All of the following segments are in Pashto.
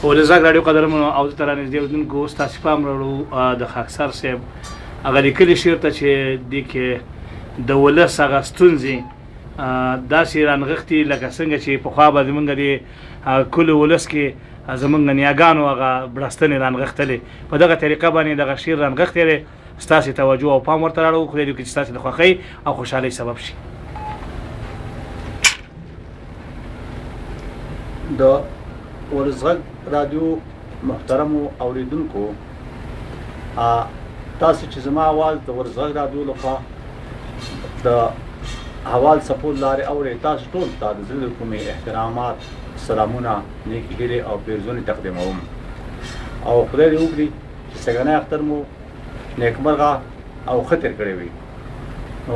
ولزاګ راډیو قدرمنو او تر نږدې ودونکو ستاسو پام راوړو د خاکسار صاحب هغه لیکلي شعر ته چې د کې د ولس هغه ستونزې داسې رانغښتي لکه څنګه چې پخوا به زمونږ د کل ولس کې زمونږ نیاګانو هغه بړستنې رانغښتلې په دغه طریقه باندې دغه شعر رانغښتی دی. ستاسې توجه او پام ورته راوړو خدای دې وکړي چې ستاسې د خوښۍ او خوشحالۍ سبب شي. د ولسغږ رادیو محترمو اوریدونکو، تاسو چې زما आवाज د ولسغږ رادیو لخوا د حوال سپول لارې اورئ، تاسو ټول ته د زړه کومې احترامات، سلامونه، نیکې هیلې او پیرزونې تقدیموم او خدای دې وکړي چې سږنی اختر مو نیکمرغه او ښه تېر کړی وي. نو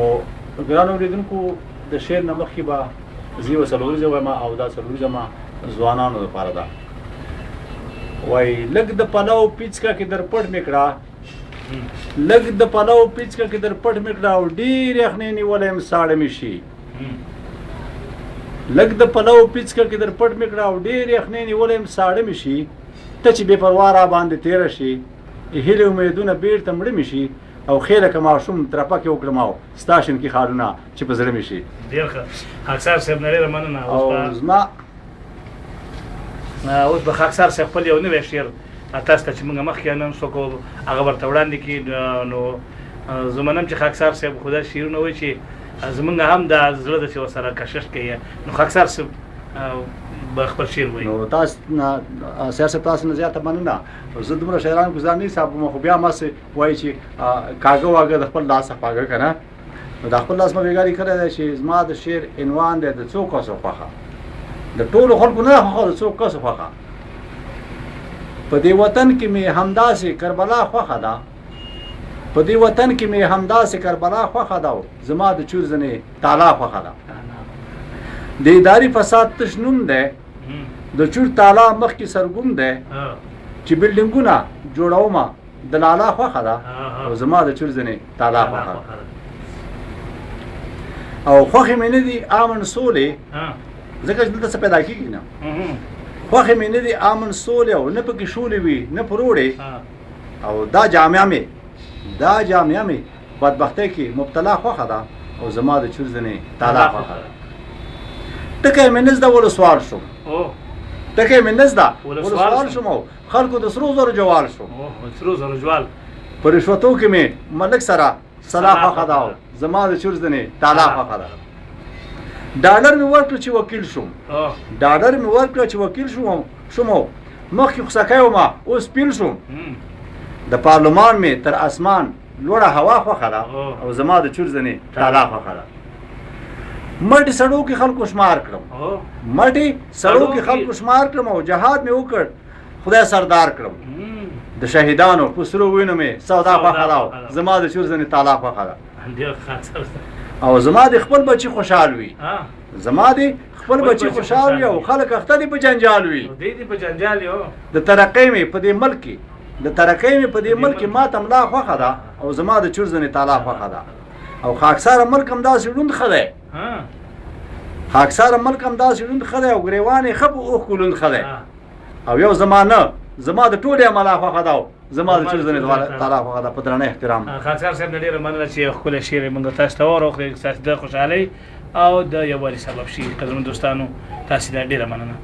ګرانو اوریدونکو، د شعر نه مخکې به زه یوه څلوریزه وایم او دا څلوریزه ځوانانو لپاره ده. وایي لږ د پلو پیچکه کې در پټ مې کړه، لږ د پلو پیچکه کې در پټ مې کړه او ډېر یخنۍ نیولی یم ساړه مې شي. لږ د پلو پیچکه کې در پټ مې کړه او ډېر یخنۍ نیولی یم ساړه مې شي. ته چې بې پروا را باندې تېره شي، هیلې امیدونه بېرته مړه مې شي او خیره که ماشوم ترپکې وکړم او ستا شنکي خالونه چې په زړه مې شي. ډېر ښه خاکسار صاحب، نه ډېره مننه. او زما اوس به خاکسار صاحب خپل یو نوی شعر تاسو ته چې موږ مخکې نن څوک هغه ورته وړاندې کړي. نو زه منم چې خاکسار صاحب خو دا شعرونه وایي چې زمونږ هم د زړه د چې ورسره کشش کوي. نو خاکسار صاحب به خپل شعر وایي. نو تاسو سیار صاحب تاسو نه زیاته مننه. زه دومره شاعران ګزار نه حساب خو بیا ماسې وایي چې کاږه واږه د خپل لاس خواږه که نه، نو د خپل لاس مې بېګاري کړی دی چې زما د شعر عنوان دی د څو کسو خوښه. د ټولو خلکو نه خوښه، د څو کسو خوښه. په دې وطن کې مې همداسې کربلا خوښه ده، په دې وطن کې مې همداسې کربلا خوښه ده، زما د چور ځنې تالا خوښه ده. د اداري فساد تش نوم دی، د چور تالا مخکې سرګوم دی، چې بلډینګونه جوړومه د لالا خوښه ده او زما د چور ځنې تالا خوښه ده. او خوښې مې نه دي امن سولې، ځکه چې دلته څه پیدا کېږي نه. خوښې مې نه دي امن سولې او نه پکې شولې وي نه پروړې، او دا جامعه مې بدبختۍ کې مبتلا خوښه ده او زما د چور ځنې تالا خوښه ده. ټکی مې نه زده ولسوال شوم، ټکی مې نه زده ولسوال شوم او خلکو د سرو زرو جوال شوم. سرو زرو جوال په رشوتو کې مې ملک سره سلا خوښه ده او زما د چور ځنې تالا خوښه ده. ډالر مې ورکړه چې وکیل شوم، ډالر مې ورکړه چې وکیل شوم او مخکې خوسکی ومه اوس پیل شوم. د پارلمان مې تر اسمان لوړه هوا خوښه ده او زما د چور ځنې تالا خوښه ده. مټې سړو کې خلکو شمار کړم، مټې سړو کې خلکو شمار کړم او جهاد مې وکړ خدای سردار کړم. د شهیدانو په سرو وینو مې سودا خوښه ده او زما د چور ځنې تالا خوښه ده. او زما د خپل بچي خوشحال وي، زما د خپل بچي خوشحال وي او خلک اخته دي په جنجال وي. د ترقۍ مې په دې ملک کې، د ترقۍ مې په دې ملک کې ما ته ملا خوښه ده او زما د چور ځنې تالا خوښه ده. او خاکساره ملک هم داسې ړوند ښه دی، خاکساره ملک هم داسې ړوند ښه دی او ګریوان یې ښه په اوښکو لوند ښه دی. او یو زمانه زما د ټولې عمله خوښه ده او زما د چور ځنې تالا خوښه ده. په درنه احترام خاکسار صاحب نه ډېره مننه چې ښکلی شعر یې موږ تاسو ته واورو. ستاسو د خوشحالۍ او د یووالي سبب شي. قدرمن دوستانو، تاسو ته ډېره مننه.